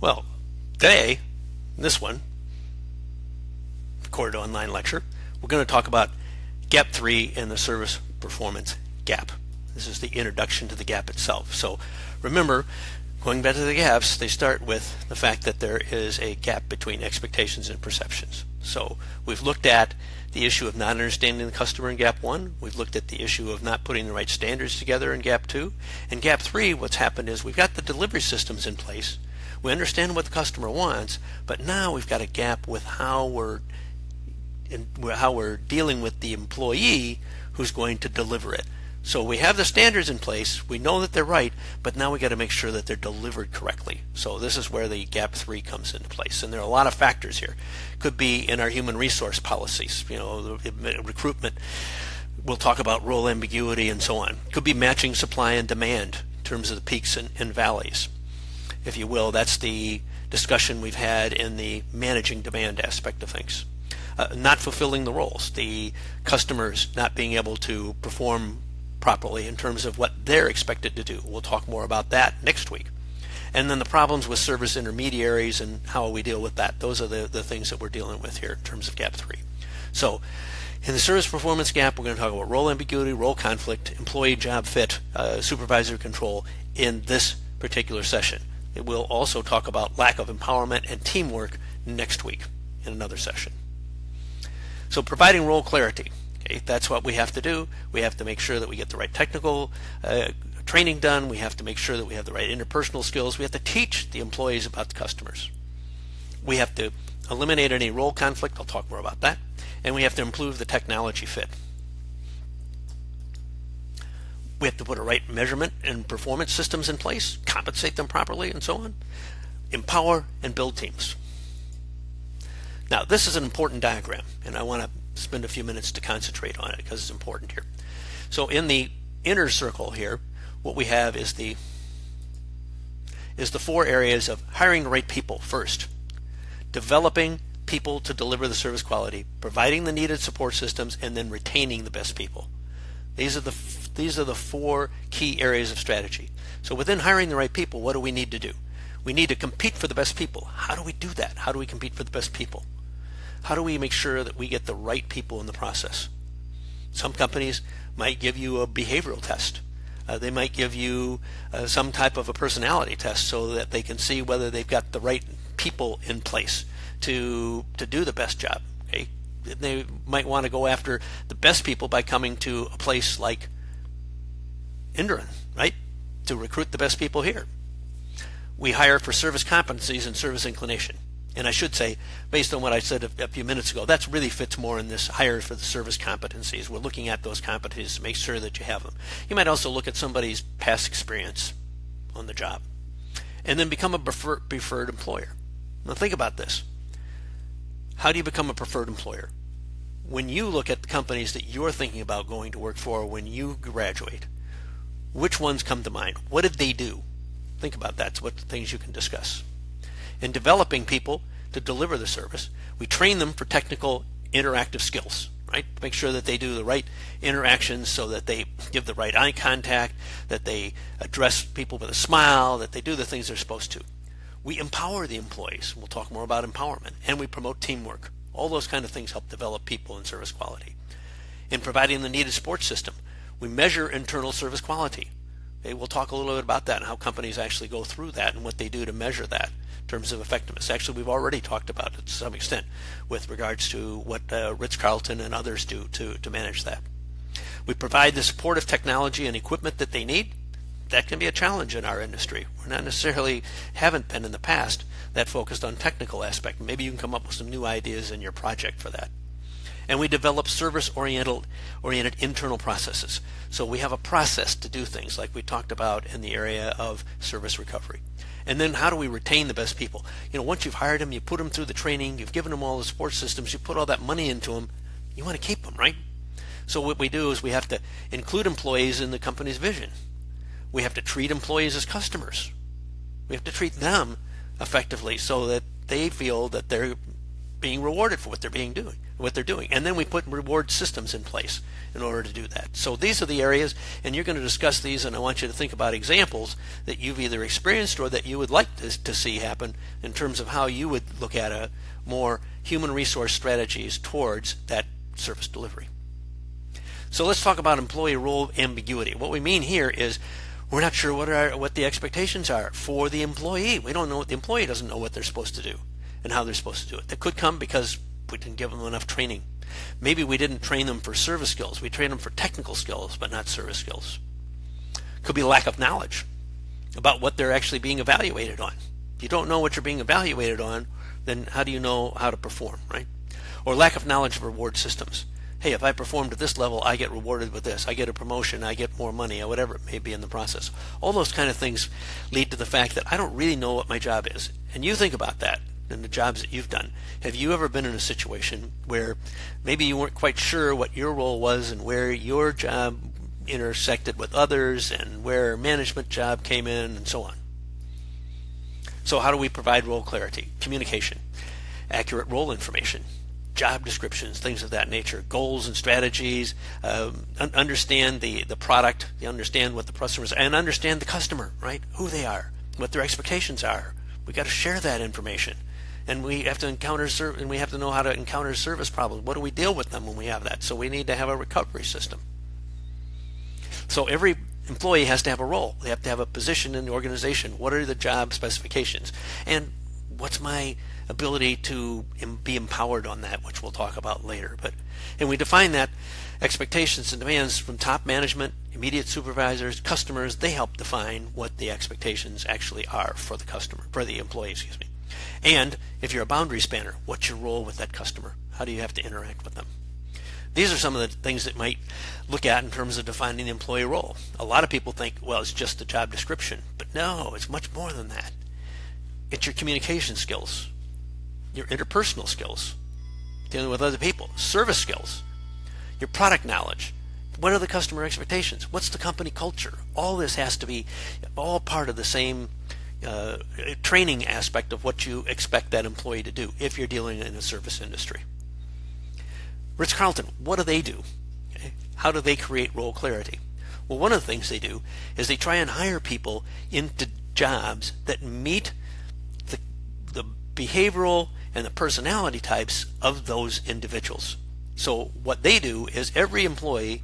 Well, today, this one, recorded online lecture, we're going to talk about Gap 3 and the service performance gap. This is the introduction to the gap itself. So remember, going back to the gaps, they start with the fact that there is a gap between expectations and perceptions. So we've looked at the issue of not understanding the customer in Gap 1. We've looked at the issue of not putting the right standards together in Gap 2. In Gap 3, what's happened is we've got the delivery systems in place. We understand what the customer wants, but now we've got a gap with how we're dealing with the employee who's going to deliver it. So we have the standards in place, we know that they're right, but now we got to make sure that they're delivered correctly. So this is where the Gap 3 comes into place, and there are a lot of factors here. Could be in our human resource policies, the recruitment. We'll talk about role ambiguity and so on. Could be matching supply and demand in terms of the peaks and valleys, if you will. That's the discussion we've had in the managing demand aspect of things. Not fulfilling the roles, the customers not being able to perform properly in terms of what they're expected to do. We'll talk more about that next week. And then the problems with service intermediaries and how we deal with that. Those are the things that we're dealing with here in terms of Gap 3. So in the service performance gap, we're going to talk about role ambiguity, role conflict, employee job fit, supervisor control in this particular session. It will also talk about lack of empowerment and teamwork next week in another session. So providing role clarity. Okay, that's what we have to do. We have to make sure that we get the right technical training done. We have to make sure that we have the right interpersonal skills. We have to teach the employees about the customers. We have to eliminate any role conflict. I'll talk more about that. And we have to improve the technology fit. We have to put a right measurement and performance systems in place, compensate them properly, and so on. Empower and build teams. Now, this is an important diagram, and I want to spend a few minutes to concentrate on it because it's important here. So in the inner circle here, what we have is the 4 areas of hiring the right people first, developing people to deliver the service quality, providing the needed support systems, and then retaining the best people. These are the 4 key areas of strategy. So within hiring the right people, what do we need to do? We need to compete for the best people. How do we do that? How do we compete for the best people? How do we make sure that we get the right people in the process? Some companies might give you a behavioral test. They might give you some type of a personality test so that they can see whether they've got the right people in place to do the best job. Okay? They might want to go after the best people by coming to a place like Indran, right? To recruit the best people here. We hire for service competencies and service inclination. And I should say, based on what I said a few minutes ago, that really fits more in this hire for the service competencies. We're looking at those competencies to make sure that you have them. You might also look at somebody's past experience on the job. And then become a preferred employer. Now think about this. How do you become a preferred employer? When you look at the companies that you're thinking about going to work for when you graduate, which ones come to mind? What did they do? Think about that. It's what the things you can discuss. In developing people to deliver the service, we train them for technical interactive skills, right? To make sure that they do the right interactions so that they give the right eye contact, that they address people with a smile, that they do the things they're supposed to. We empower the employees. We'll talk more about empowerment. And we promote teamwork. All those kind of things help develop people in service quality. In providing the needed support system, we measure internal service quality. Okay, we'll talk a little bit about that and how companies actually go through that and what they do to measure that in terms of effectiveness. Actually, we've already talked about it to some extent with regards to what Ritz-Carlton and others do to manage that. We provide the supportive technology and equipment that they need. That can be a challenge in our industry. We're not necessarily, haven't been in the past, that focused on technical aspect. Maybe you can come up with some new ideas in your project for that. And we develop service-oriented internal processes. So we have a process to do things like we talked about in the area of service recovery. And then how do we retain the best people? Once you've hired them, you put them through the training, you've given them all the support systems, you put all that money into them, you want to keep them, right? So what we do is we have to include employees in the company's vision. We have to treat employees as customers. We have to treat them effectively so that they feel that they're being rewarded for what they're doing. what they're doing. And then we put reward systems in place in order to do that. So these are the areas, and you're going to discuss these, and I want you to think about examples that you've either experienced or that you would like to see happen in terms of how you would look at a more human resource strategies towards that service delivery. So let's talk about employee role ambiguity. What we mean here is we're not sure what the expectations are for the employee. We don't know, the employee doesn't know what they're supposed to do and how they're supposed to do it. That could come because we didn't give them enough training. Maybe we didn't train them for service skills. We trained them for technical skills, but not service skills. Could be lack of knowledge about what they're actually being evaluated on. If you don't know what you're being evaluated on, then how do you know how to perform, right? Or lack of knowledge of reward systems. Hey, if I perform to this level, I get rewarded with this. I get a promotion, I get more money, or whatever it may be in the process. All those kind of things lead to the fact that I don't really know what my job is. And you think about that in the jobs that you've done. Have you ever been in a situation where maybe you weren't quite sure what your role was and where your job intersected with others and where management job came in and so on? So how do we provide role clarity? Communication, accurate role information, job descriptions, things of that nature, goals and strategies, understand the product, you understand what the customers, and understand the customer, right? Who they are, what their expectations are. We got to share that information. And we have to and we have to know how to encounter service problems. What do we deal with them when we have that? So we need to have a recovery system. So every employee has to have a role. They have to have a position in the organization. What are the job specifications? And what's my ability to be empowered on that, which we'll talk about later. And we define that expectations and demands from top management, immediate supervisors, customers. They help define what the expectations actually are for the employee, excuse me. And if you're a boundary spanner, what's your role with that customer? How do you have to interact with them? These are some of the things that might look at in terms of defining the employee role. A lot of people think, well, it's just the job description. But no, it's much more than that. It's your communication skills, your interpersonal skills, dealing with other people, service skills, your product knowledge. What are the customer expectations? What's the company culture? All this has to be all part of the same training aspect of what you expect that employee to do if you're dealing in a service industry. Ritz-Carlton, what do they do? Okay. How do they create role clarity? Well, one of the things they do is they try and hire people into jobs that meet the behavioral and the personality types of those individuals. So what they do is every employee,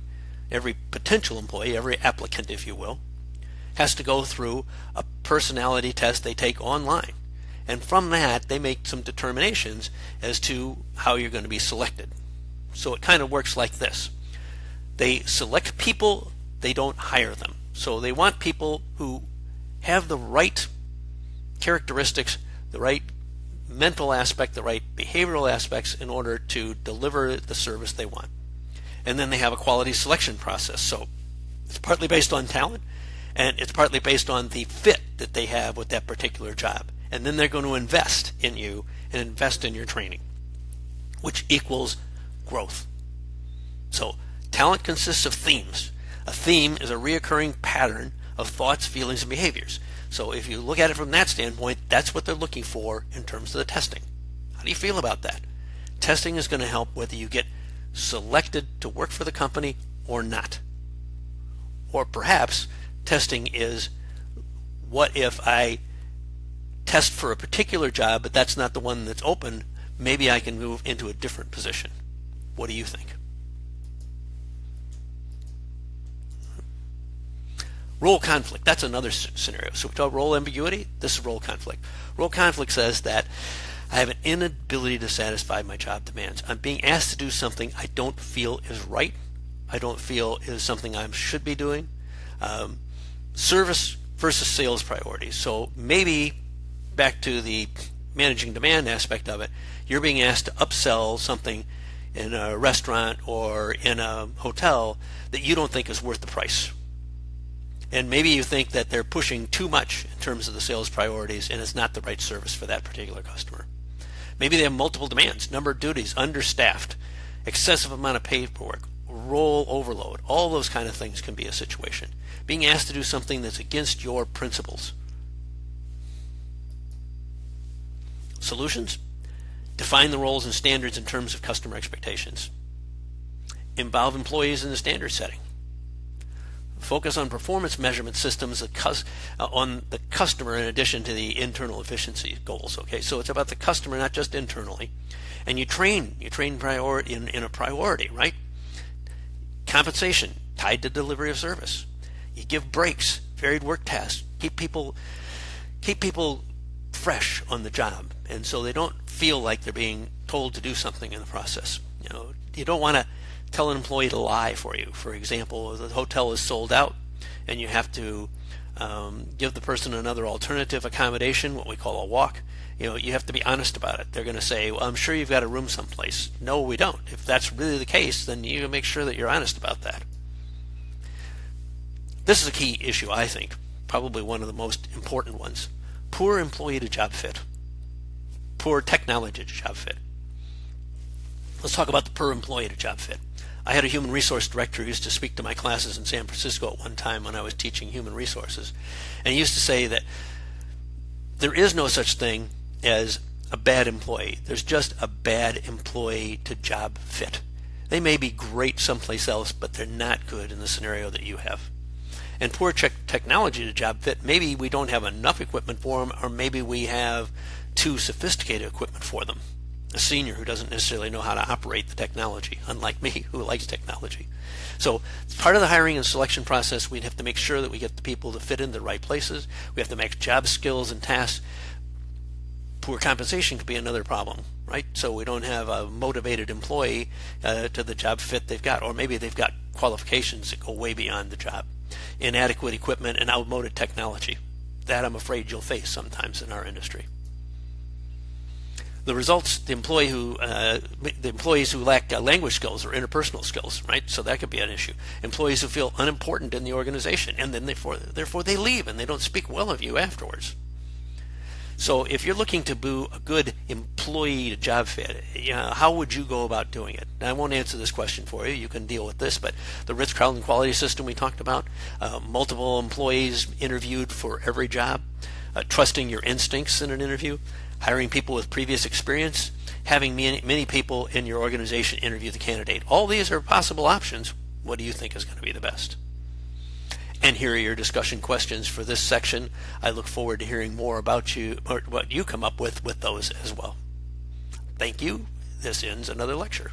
every potential employee, every applicant, if you will, has to go through a personality test they take online. And from that, they make some determinations as to how you're going to be selected. So it kind of works like this. They select people, they don't hire them. So they want people who have the right characteristics, the right mental aspect, the right behavioral aspects in order to deliver the service they want. And then they have a quality selection process. So it's partly based on talent, and it's partly based on the fit that they have with that particular job. And then they're going to invest in you and invest in your training, which equals growth. So talent consists of themes. A theme is a reoccurring pattern of thoughts, feelings, and behaviors. So if you look at it from that standpoint, that's what they're looking for in terms of the testing. How do you feel about that? Testing is going to help whether you get selected to work for the company or not. Or perhaps testing is, what if I test for a particular job, but that's not the one that's open, maybe I can move into a different position. What do you think? Role conflict, that's another scenario. So we talk role ambiguity, this is role conflict. Role conflict says that I have an inability to satisfy my job demands. I'm being asked to do something I don't feel is right. I don't feel is something I should be doing. Service versus sales priorities. So maybe back to the managing demand aspect of it, you're being asked to upsell something in a restaurant or in a hotel that you don't think is worth the price. And maybe you think that they're pushing too much in terms of the sales priorities and it's not the right service for that particular customer. Maybe they have multiple demands, number of duties, understaffed, excessive amount of paperwork, role overload. All those kind of things can be a situation. Being asked to do something that's against your principles. Solutions? Define the roles and standards in terms of customer expectations. Involve employees in the standard setting. Focus on performance measurement systems on the customer in addition to the internal efficiency goals. Okay, so it's about the customer, not just internally. And you train priority in a priority, right? Compensation tied to delivery of service. You give breaks, varied work tasks, keep people fresh on the job, and so they don't feel like they're being told to do something in the process. You don't want to tell an employee to lie for you. For example, the hotel is sold out and you have to give the person another alternative accommodation, what we call a walk. You have to be honest about it. They're going to say, well, I'm sure you've got a room someplace. No, we don't. If that's really the case, then you make sure that you're honest about that. This is a key issue, I think, probably one of the most important ones. Poor employee to job fit. Poor technology to job fit. Let's talk about the poor employee to job fit. I had a human resource director who used to speak to my classes in San Francisco at one time when I was teaching human resources. And he used to say that there is no such thing as a bad employee. There's just a bad employee to job fit. They may be great someplace else, but they're not good in the scenario that you have. And poor technology to job fit, maybe we don't have enough equipment for them, or maybe we have too sophisticated equipment for them. A senior who doesn't necessarily know how to operate the technology, unlike me who likes technology. So as part of the hiring and selection process, we'd have to make sure that we get the people to fit in the right places. We have to match job skills and tasks. Poor compensation could be another problem, right? So we don't have a motivated employee to the job fit they've got, or maybe they've got qualifications that go way beyond the job. Inadequate equipment and outmoded technology. That I'm afraid you'll face sometimes in our industry. The results, the employees who lack language skills or interpersonal skills, right? So that could be an issue. Employees who feel unimportant in the organization, and then therefore they leave and they don't speak well of you afterwards. So if you're looking to do a good employee to job fit, how would you go about doing it? Now, I won't answer this question for you. You can deal with this, but the Ritz-Carlton quality system we talked about, multiple employees interviewed for every job, trusting your instincts in an interview, hiring people with previous experience, having many people in your organization interview the candidate. All these are possible options. What do you think is going to be the best? And here are your discussion questions for this section. I look forward to hearing more about you or what you come up with those as well. Thank you. This ends another lecture.